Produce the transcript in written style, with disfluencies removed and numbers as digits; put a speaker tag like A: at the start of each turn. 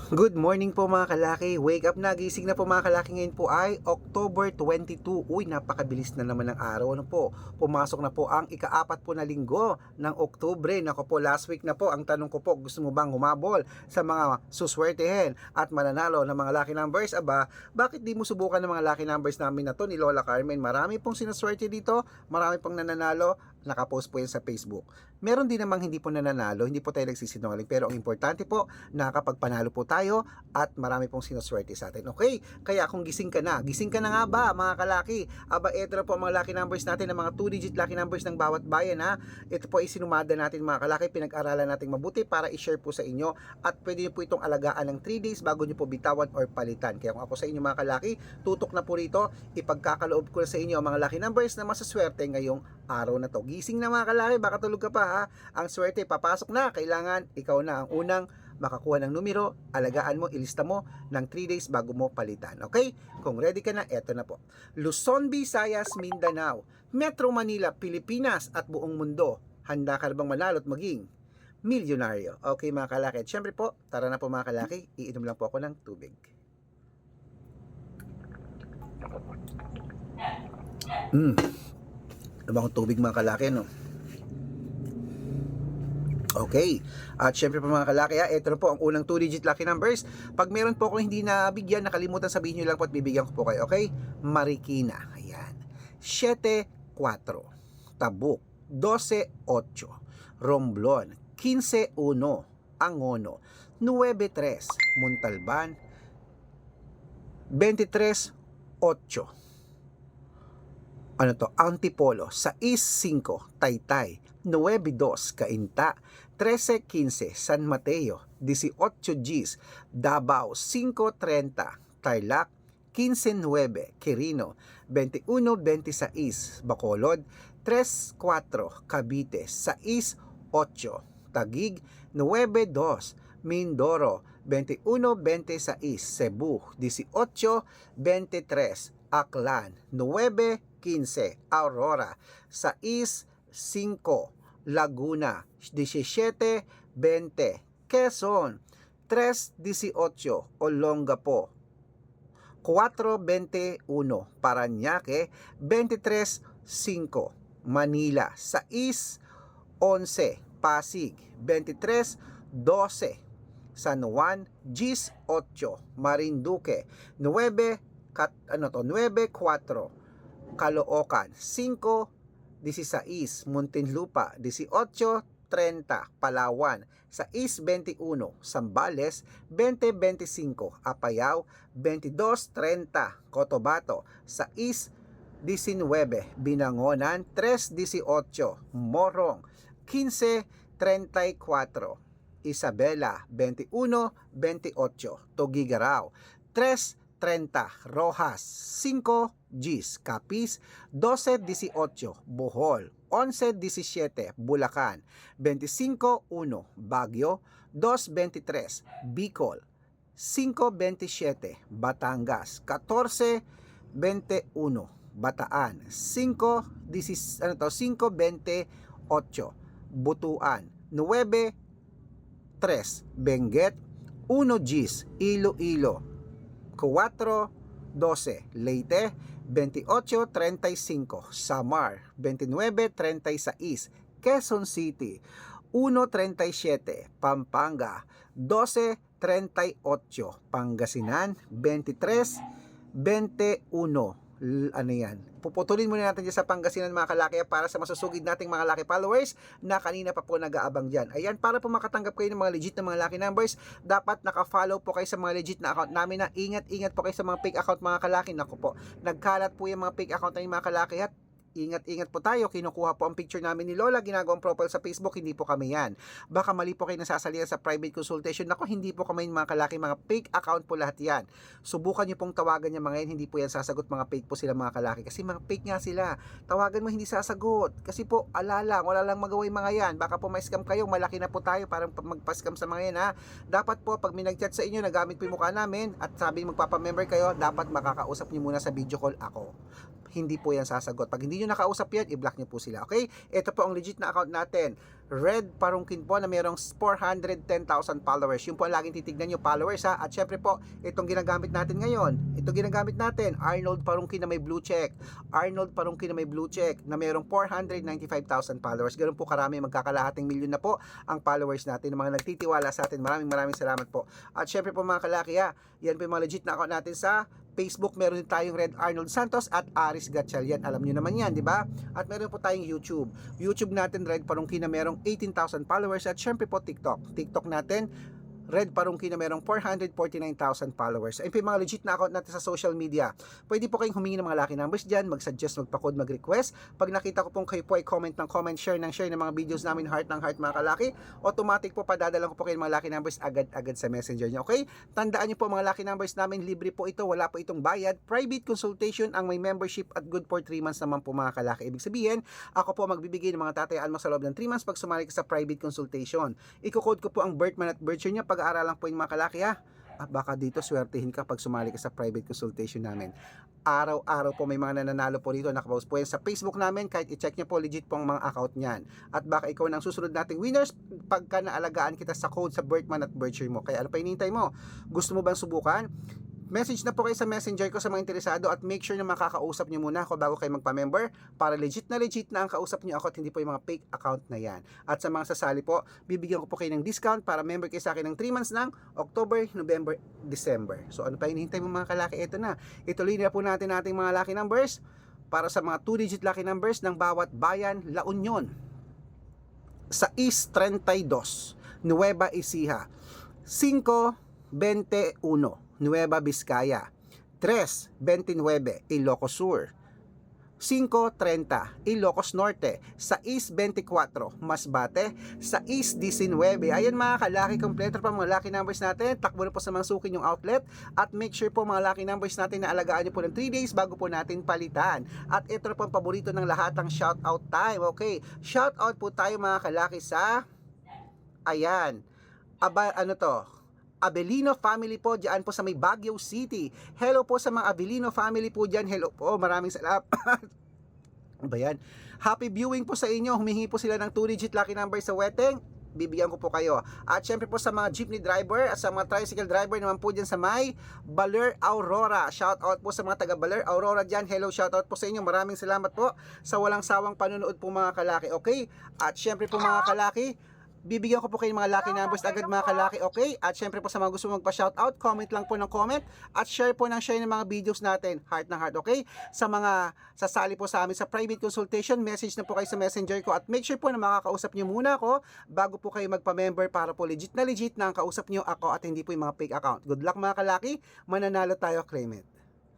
A: Good morning po mga kalaki. Wake up na, gising na po mga kalaki. Ngayon po ay October 22. Uy, napakabilis na naman ng araw. Ano po? Pumasok na po ang ikaapat po na linggo ng Oktubre. Nako po, last week na po. Ang tanong ko po, gusto mo bang humabol sa mga suswertehin at mananalo ng mga lucky numbers? Aba, bakit di mo subukan ng mga lucky numbers namin na to ni Lola Carmen? Marami pong sinuswerte dito, marami pong nananalo. Nakapost po yan sa Facebook. Meron din namang hindi po nananalo, hindi po tayo nagsisinungaling, pero ang importante po, nakakapagpanalo po tayo at marami pong sinuswerte sa atin. Okay, kaya kung gising ka na nga ba mga kalaki? Aba, ito na po ang mga lucky numbers natin, ang mga 2-digit lucky numbers ng bawat bayan ha. Ito po ay sinumada natin mga kalaki, pinag-aralan natin mabuti para i-share po sa inyo at pwede nyo po itong alagaan ng 3 days bago nyo po bitawan or palitan. Kaya kung ako sa inyo mga kalaki, tutok na po rito, ipagkakaloob ko sa inyo ang mga lucky numbers na masaswerte ngayong araw na to. Gising na mga kalaki, baka tulog ka pa ha. Ang swerte papasok na, kailangan ikaw na ang unang makakuha ng numero, alagaan mo, ilista mo ng 3 days bago mo palitan. Okay? Kung ready ka na, eto na po. Luzon, Visayas, Mindanao, Metro Manila, Pilipinas at buong mundo. Handa ka na bang manalo at maging milyonaryo? Okay mga kalaki. At syempre po, tara na po mga kalaki, iinom lang po ako ng tubig. Ano ba akong tubig mga kalaki, no? Okay, at syempre po mga kalaki, ito na po ang unang 2-digit lucky numbers. Pag meron po akong hindi nabigyan, nakalimutan, sabihin nyo lang po at bibigyan ko po kayo. Okay, Marikina, ayan, 7-4, Tabuk, 12-8, Romblon, 15-1, Angono, 9-3, Montalban, 23-8, ano to, Antipolo, 6-5, Taytay, 9-2, Cainta, 13-15, San Mateo, 18 Gs, Davao, 5-30, Tarlac, 15-9, Quirino, 21-26, Bacolod, 3-4, Cavite, 6-8, Taguig, 9-2, Mindoro, 21-26, Cebu, 18-23, Aklan, 9-15, Aurora, 6-5, Laguna, 17-20, Quezon, 3-18, Olongapo, 4-21, Parañaque, 23-5, Manila, 6-11, Pasig, 23-12, San Juan, 18, Marinduque, 9-4, Caloocan, 5-16, Muntinlupa, 18-30, Palawan, 6-21, Zambales, 20-25, Apayao, 22-30, Cotabato, 6-19, Binangonan, 3-18, Morong, 15-34, Isabela, 21-28, Tuguegarao, 3-30, Rojas, 5 Gs, Capiz, 12-18, Bohol, 11-17, Bulacan, 25-1, Baguio, 2-23, Bicol, 5-27, Batangas, 14-21, Bataan, 5-28, Butuan, 9-3, Benguet, 1 Gs, Iloilo, 4-12, Leyte, 28-35, Samar, 29-36, Quezon City, 1-37, Pampanga, 12-38, Pangasinan, 23-21, ano yan, puputulin muna natin dyan sa Pangasinan mga kalaki para sa masusugid nating mga lucky followers na kanina pa po nag-aabang dyan. Ayan, para po makatanggap kayo ng mga legit na mga lucky numbers, dapat naka-follow po kayo sa mga legit na account namin na ingat-ingat po kayo sa mga fake account mga kalaki. Naku po, nagkalat po yung mga fake account na yung mga kalaki at ingat-ingat po tayo, kinukuha po ang picture namin ni Lola, ginagawang profile sa Facebook, hindi po kami yan. Baka mali po kayo nasasalihan sa private consultation. Nako, hindi po kami mga kalaki, mga fake account po lahat yan. Subukan nyo pong tawagan yung mga yan, hindi po yan sasagot, mga fake po sila mga kalaki. Kasi mga fake nga sila. Tawagan mo, hindi sasagot. Kasi po, alala, wala lang magawa yung mga yan. Baka po ma-scam kayo, malaki na po tayo para magpa-scam sa mga yan ha. Dapat po, pag may nag-chat sa inyo, nagamit po yung mukha namin at sabi magpapa-member kayo, dapat makakausap nyo muna sa video call ako. Hindi po yan sasagot. Pag hindi nyo nakausap yan, i-block nyo po sila. Okay? Ito po ang legit na account natin. Red Parungkin po na mayroong 410,000 followers. Yung po ang laging titignan nyo, followers ha. At syempre po, itong ginagamit natin ngayon, Arnold Parungkin na may blue check. Arnold Parungkin na may blue check na mayroong 495,000 followers. Ganun po karami, magkakalahating milyon na po ang followers natin, ng mga nagtitiwala sa atin. Maraming salamat po. At syempre po mga kalaki ha, yan po yung mga legit na account natin sa Facebook. Meron din tayong Red Arnold Santos at Aris Gatchalian. Alam nyo naman yan, di ba? At meron po tayong YouTube. YouTube natin, Red Parungkin na merong 18,000 followers. At syempre po TikTok. TikTok natin, Red Parungkin na merong 449,000 followers. Ayun po yung mga legit na account natin sa social media. Pwede po kayong humingi ng mga lucky numbers dyan, mag-suggest, magpa-code, mag-request. Pag nakita ko pong kayo po ay comment ng comment, share ng mga videos namin, heart ng heart mga kalaki, automatic po padadalang ko po kayo ng mga lucky numbers agad-agad sa messenger nyo. Okay? Tandaan nyo po mga lucky numbers namin, libre po ito, wala po itong bayad. Private consultation ang may membership at good for 3 months naman po mga kalaki. Ibig sabihin, ako po magbibigay ng mga tatayaan mo sa loob ng 3 months pag sumali ka sa private consultation. Iko-code ko po ang birth month at birth year niya, pag-aaralan po yung mga kalaki ha. Baka dito swertihin ka pag sumali ka sa private consultation namin. Araw-araw po may mga nananalo po dito, nakapost po yan sa Facebook namin, kahit i-check nyo po, legit po ang mga account nyan. At baka ikaw nang susunod nating winners pagka naalagaan kita sa code sa birth month at birth year mo. Kaya ano pa hinihintay mo? Gusto mo bang subukan? Message na po kayo sa messenger ko sa mga interesado at make sure na makakausap nyo muna ako bago kayo magpa-member para legit na ang kausap nyo ako at hindi po yung mga fake account na yan. At sa mga sasali po, bibigyan ko po kayo ng discount para member kayo sa akin ng 3 months ng October, November, December. So ano pa hinihintay mo mga kalaki? Ito na. Ituloy na po natin ating mga lucky numbers para sa mga 2-digit lucky numbers ng bawat bayan, La Union. Sa East 32, Nueva Ecija, 521. Nueva Vizcaya, 329, Ilocos Sur, 530, Ilocos Norte, sa East 24, Masbate, sa East 19. Ayan mga kalaki, kompleto pa mga lucky numbers natin. Takbo na po sa mga sukin yung outlet at make sure po mga lucky numbers natin na alagaan nyo po ng 3 days bago po natin palitan. At ito na po ang paborito ng lahat, ang shout out time. Okay, shout out po tayo mga kalaki sa ayan, Abelino family po dyan po sa may Baguio City. Hello po sa mga Abelino family po dyan. Hello po, maraming salamat. Ba yan? Happy viewing po sa inyo. Humihingi po sila ng 2-digit lucky number sa wedding. Bibigyan ko po kayo. At syempre po sa mga jeepney driver at sa mga tricycle driver naman po dyan sa may Baler Aurora. Shout out po sa mga taga Baler Aurora dyan. Hello, shout out po sa inyo. Maraming salamat po sa walang sawang panonood po mga kalaki. Okay? At syempre po mga kalaki, bibigyan ko po kayo ng mga lucky numbers agad mga kalaki, okay? At syempre po sa mga gusto magpa-shoutout, comment lang po ng comment at share po ng share ng mga videos natin, heart ng heart, okay? Sa mga sasali po sa amin sa private consultation, message na po kayo sa messenger ko at make sure po na makakausap nyo muna ako bago po kayo magpa-member para po legit na ang kausap nyo ako at hindi po yung mga fake account. Good luck mga kalaki, mananalo tayo, claim it.